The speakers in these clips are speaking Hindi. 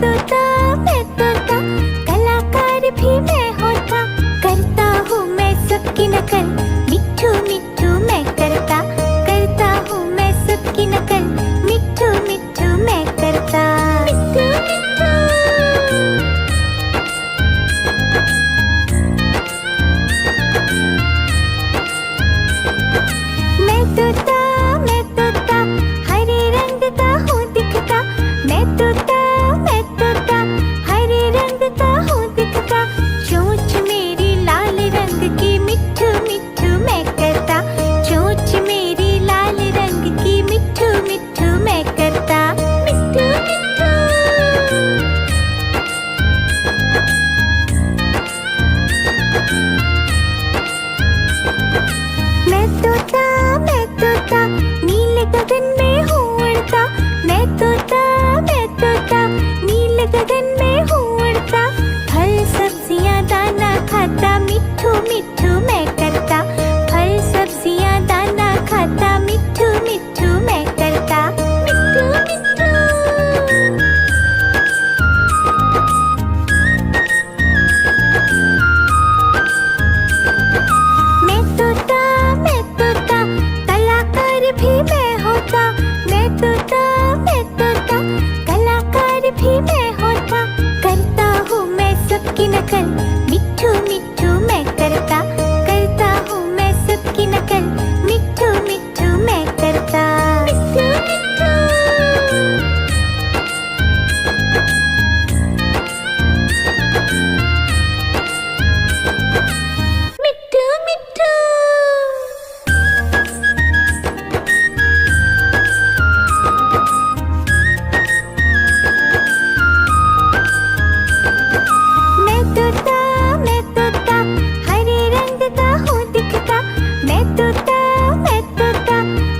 मैं तोता, कलाकार भी मैं होता, करता हूँ मैं सबकी नकल, मिट्ठू मिट्ठू मैं करता, करता हूँ मैं सबकी नकल, मिट्ठू मिट्ठू मैं करता, मिट्ठू मिट्ठू। मैं तोता हरे रंग का हूँ दिखता, मैं तोता हरे रंग का हूँ दिखता, चोंच मेरी लाल रंग की, मिट्ठू मिट्ठू मैं करता, चोंच मेरी लाल रंग की, मिट्ठू मिट्ठू मैं करता, मिट्ठू मिट्ठू। मैं तोता नीले गगन में हूँ उड़ता, मैं तोता नीले गगन में हूँ उड़ता, फल सब्जियाँ दाना खाता, मिट्ठू मिट्ठू मैं करता, फल सब्जियाँ दाना खाता, मिट्ठू मिट्ठू मैं करता, मिट्ठू मिट्ठू। मैं तोता कलाकार भी मैं होता, मैं तोता कलाकार भी मैं होता, करता हूँ मैं सबकी नकल, मिट्ठू मिट्ठू मैं करता, करता हूँ मैं सबकी नकल, मिट्ठू मिट्ठू मैं करता, मिट्ठू मिट्ठू। मिट्ठू मिट्ठू। मैं तोता हरे रंग का हूँ दिखता, मैं तोता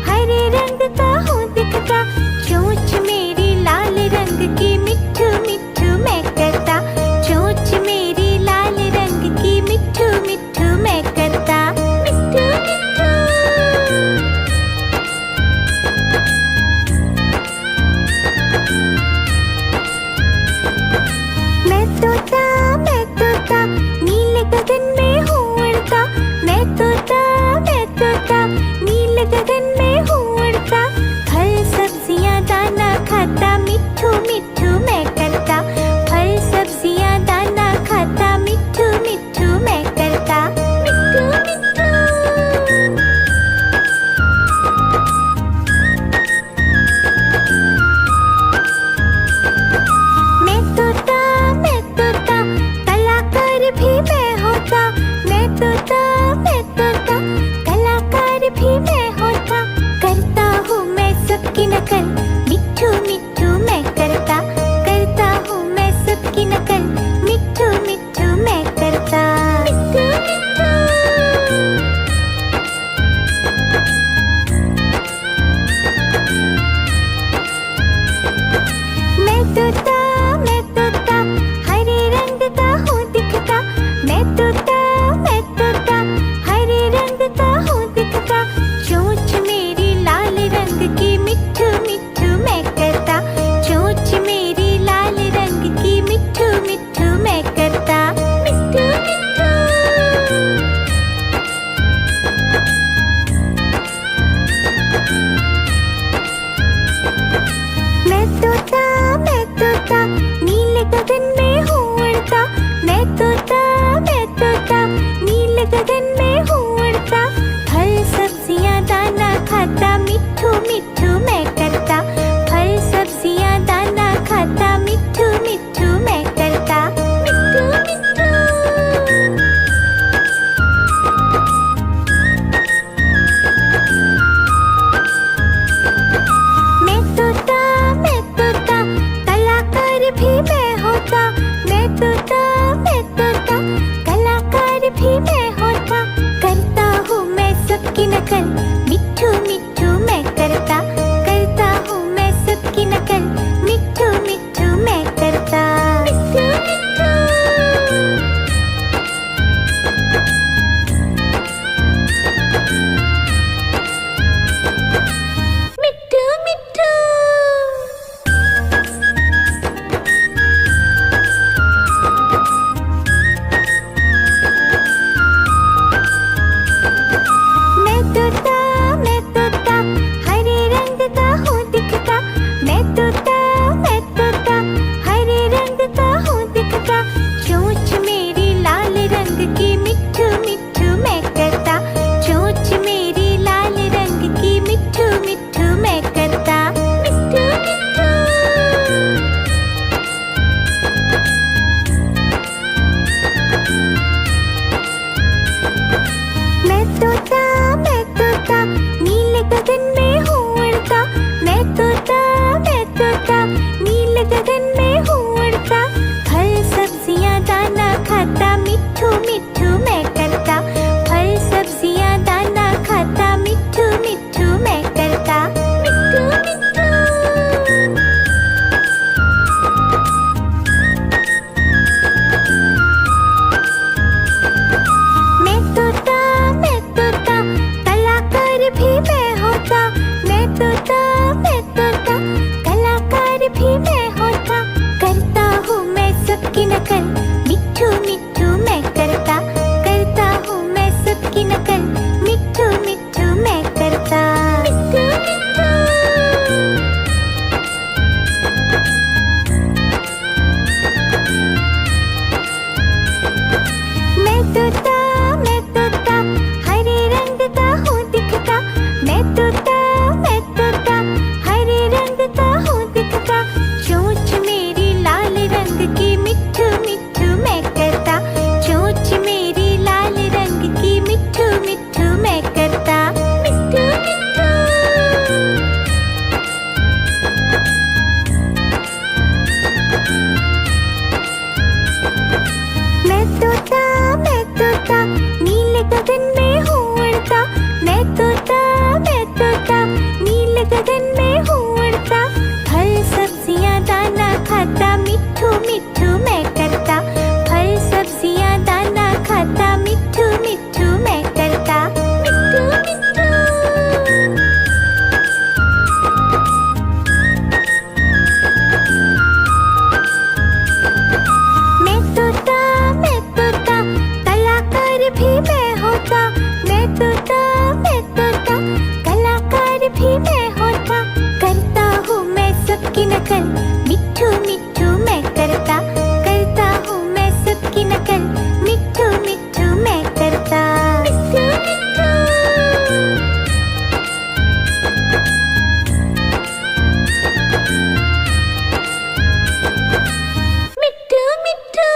हरे रंग का हूँ दिखता, चोंच मेरी लाल रंग की, मिट्ठू मिट्ठू मैं करता, चोंच मेरी लाल रंग की, मिट्ठू मिट्ठू मैं करता, मिट्ठू मिट्ठू। मैं तोता नीले गगन में हूँ उड़ता, मैं तोता नीले गगन में हूँ उड़ता, फल सब्जियाँ दाना खाता, मिट्ठू मिट्ठू मैं करता, फल सब्जियाँ दाना खाता, मिट्ठू मिट्ठू मैं करता, मिट्ठू मिट्ठू। मैं तोता कलाकार भी मैं होता, मैं तोता कलाकार भी मैं होता, करता हूँ मैं सबकी नकल, मिट्ठू मिट्ठू मैं करता, करता हूँ मैं सबकी नकल, मिट्ठू मिट्ठू मैं करता, मिट्ठू मिट्ठू। मैं तोता हरे रंग का हूँ दिखता, मैं तोता हरे रंग का हूँ दिखता, चोंच मेरी लाल रंग की, मिट्ठू मिट्ठू मैं करता, चोंच मेरी लाल रंग की, मिट्ठू मिट्ठू मैं करता, मिट्ठू मिट्ठू। मैं तोता नीले गगन में हूँ उड़ता, मैं तोता नीले गगन में हूँ उड़ता, फल सब्जियाँ दाना खाता, मिट्ठू मिट्ठू मैं करता, फल सब्जियाँ दाना खाता, मिट्ठू मिट्ठू मैं करता, मिट्ठू मिट्ठू। मैं तोता कलाकार भी मैं होता, मैं तोता कलाकार भी मैं होता, करता हूँ मैं सबकी नकल, मिट्ठू मिट्ठू मैं करता, करता हूँ मैं सबकी नकल, मिट्ठू मिट्ठू मैं करता, मिट्ठू मिट्ठू। मिट्ठू मिट्ठू। मैं तोता नीले गगन में हूँ उड़ता। मैं तोता नीले गगन में हूँ उड़ता। फल सब्जियाँ दाना खाता, मिट्ठू मिट्ठू मैं करता। फल सब्जियाँ दाना खाता, मिट्ठू मिट्ठू मैं करता। मिट्ठू मिट्ठू। मैं तोता कलाकार भी मैं होता। मैं तोता कलाकार भी मैं होता। करता हूँ मैं सबकी नकल, मिट्ठू मिट्ठू मैं करता। करता हूँ मैं सबकी नकल, मिट्ठू मिट्ठू मैं करता। मिट्ठू मिट्ठू। मिट्ठू मिट्ठू।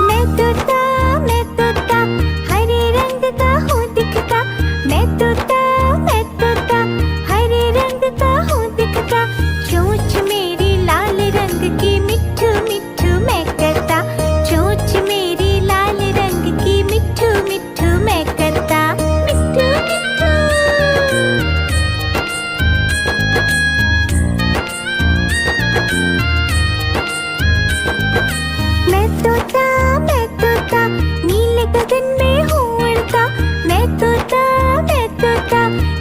मैं तोता हरे रंग का हूँ दिखता। मैं तोता हरे रंग का हूँ दिखता। चोंच मेरी लाल रंग की, मिट्ठू मिट्ठू मैं करता। चोंच मेरी लाल रंग की, मिट्ठू मिट्ठू मैं करता। मिट्ठू मिट्ठू। मैं तोता नीले गगन में हूँ उड़ता। मैं तोता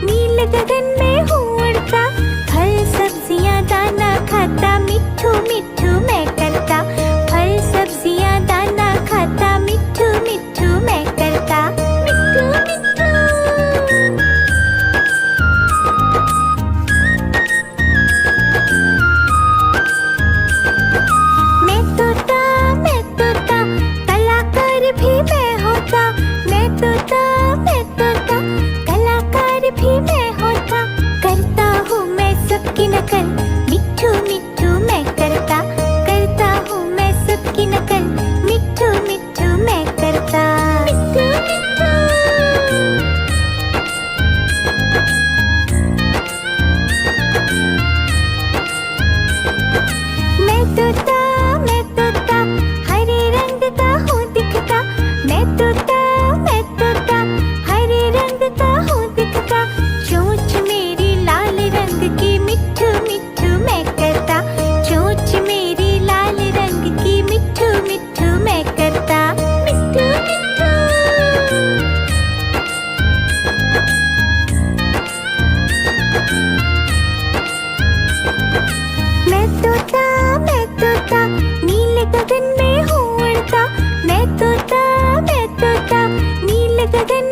नीले गगन में हूँ उड़ता। फल सब्जियाँ दाना खाता, मिट्ठू मिट्ठू मैं करता। फल सब्जियाँ दाना खाता, मिट्ठू मिट्ठू मैं करता। मिट्ठू मिट्ठू। मैं तोता कलाकार भी मैं होता। मैं तोता कलाकार भी मैं होता। करता हूँ मैं सबकी नकल, मिट्ठू मिट्ठू मैं करता। करता हूँ मैं सबकी नकल, मिट्ठू मिट्ठू मैं करता। मिट्ठू मिट्ठू। मैं तोता हरे रंग का हूँ दिखता। मैं तोता हरे रंग का हूँ दिखता। चोंच मेरी लाल रंग की, मिट्ठू मिट्ठू मैं करता। चोंच मेरी लाल रंग की, मिट्ठू मिट्ठू मैं करता। मिट्ठू मिट्ठू। मैं तोता नीले गगन में हूँ उड़ता। मैं तोता नीले गगन